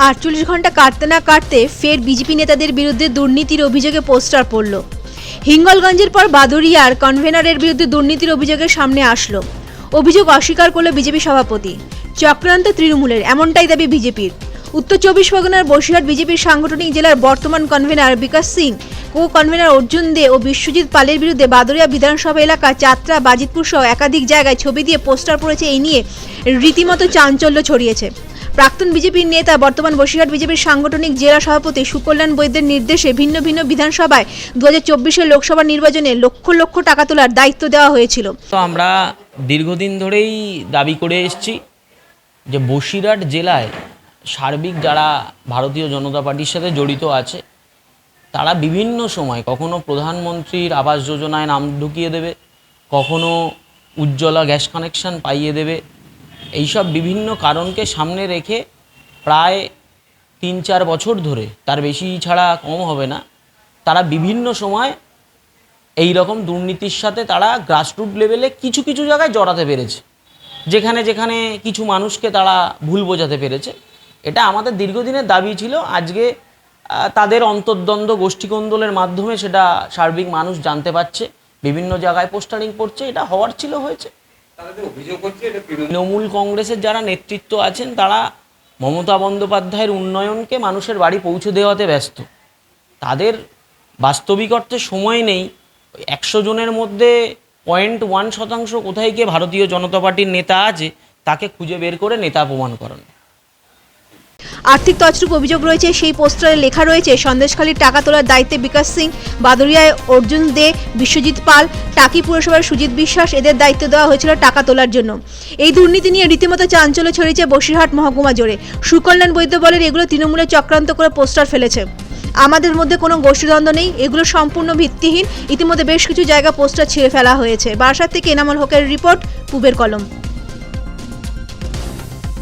48 ঘন্টা কাটতে না কাটতে ফের বিজেপি নেতাদের বিরুদ্ধে দুর্নীতির অভিযোগে পোস্টার পড়ল। হিঙ্গলগঞ্জের পর বাদুড়িয়ার কনভেনারের বিরুদ্ধে দুর্নীতির অভিযোগের সামনে আসলো। অভিযোগ অস্বীকার করল বিজেপি সভাপতি। চক্রান্ত তৃণমূলের, এমনটাই দাবি বিজেপির। উত্তর 24 পরগনার বসিরহাট বিজেপির সাংগঠনিক জেলার বর্তমান কনভেনার বিকাশ সিং, কো কনভেনার অর্জুন দে ও বিশ্বজিৎ পালের বিরুদ্ধে বাদুড়িয়া বিধানসভা এলাকা চাত্রা, বাজিতপুর সহ একাধিক জায়গায় ছবি দিয়ে পোস্টার পড়েছে। এই নিয়ে রীতিমতো চাঞ্চল্য ছড়িয়েছে। প্রাক্তন বিজেপির নেতা, বর্তমান বসিরহাট বিজেপির সাংগঠনিক জেলা সভাপতি সুকল্যাণ বৈদ্যের নির্দেশে ভিন্ন ভিন্ন বিধানসভায় 2024 লোকসভা নির্বাচনে লক্ষ লক্ষ টাকা তোলার দায়িত্ব দেওয়া হয়েছিল। তো আমরা দীর্ঘদিন ধরেই দাবি করে এসেছি যে বসিরহাট জেলায় সার্বিক যারা ভারতীয় জনতা পার্টির সাথে জড়িত আছে তারা বিভিন্ন সময় কখনো প্রধানমন্ত্রীর আবাস যোজনায় নাম ঢুকিয়ে দেবে, কখনো উজ্জ্বলা গ্যাস কানেকশন পাইয়ে দেবে। এইসব বিভিন্ন কারণকে সামনে রেখে প্রায় 3-4 বছর ধরে, তার বেশি ছাড়া কম হবে না, তারা বিভিন্ন সময় এই রকম দুর্নীতির সাথে তারা গ্রাসরুট লেভেলে কিছু কিছু জায়গায় জড়াতে পেরেছে, যেখানে যেখানে কিছু মানুষকে তারা ভুল বোঝাতে পেরেছে। এটা আমাদের দীর্ঘদিনের দাবি ছিল। আজকে তাদের অন্তর্দ্বন্দ্ব গোষ্ঠীকন্দলের মাধ্যমে সেটা সার্বিক মানুষ জানতে পারছে, বিভিন্ন জায়গায় পোস্টারিং পড়ছে। এটা হওয়ার ছিল, হয়েছে। তৃণমূল কংগ্রেসের যারা নেতৃত্ব আছেন তারা মমতা বন্দ্যোপাধ্যায়ের উন্নয়নকে মানুষের বাড়ি পৌঁছে দেওয়াতে ব্যস্ত। তাদের বাস্তবিক অর্থে সময় নেই 100 জনের মধ্যে 0.1% কোথায় গিয়ে ভারতীয় জনতা পার্টির নেতা আছে তাকে খুঁজে বের করে নেতা প্রমাণ করানো। আর্থিক তছরূপ অভিযোগ রয়েছে। সেই পোস্টারে লেখা রয়েছে, সন্দেশখালীর টাকা তোলার দায়িত্বে বিকাশ সিং, বাদুড়িয়ায় অর্জুন দে, বিশ্বজিৎ পাল, টাকি পুরসভার সুজিত বিশ্বাস, এদের দায়িত্ব দেওয়া হয়েছিল টাকা তোলার জন্য। এই দুর্নীতি নিয়ে রীতিমতো চাঞ্চল্য ছড়িয়েছে বসিরহাট মহকুমা জুড়ে। সুকল্যাণ বৈদ্য বলেন, এগুলো তৃণমূলের চক্রান্ত করে পোস্টার ফেলেছে। আমাদের মধ্যে কোনো গোষ্ঠীদ্বন্দ্ব নেই, এগুলো সম্পূর্ণ ভিত্তিহীন। ইতিমধ্যে বেশ কিছু জায়গা পোস্টার ছিঁড়ে ফেলা হয়েছে। বারাসাত থেকে এনামুল হকের রিপোর্ট, পূবের কলম।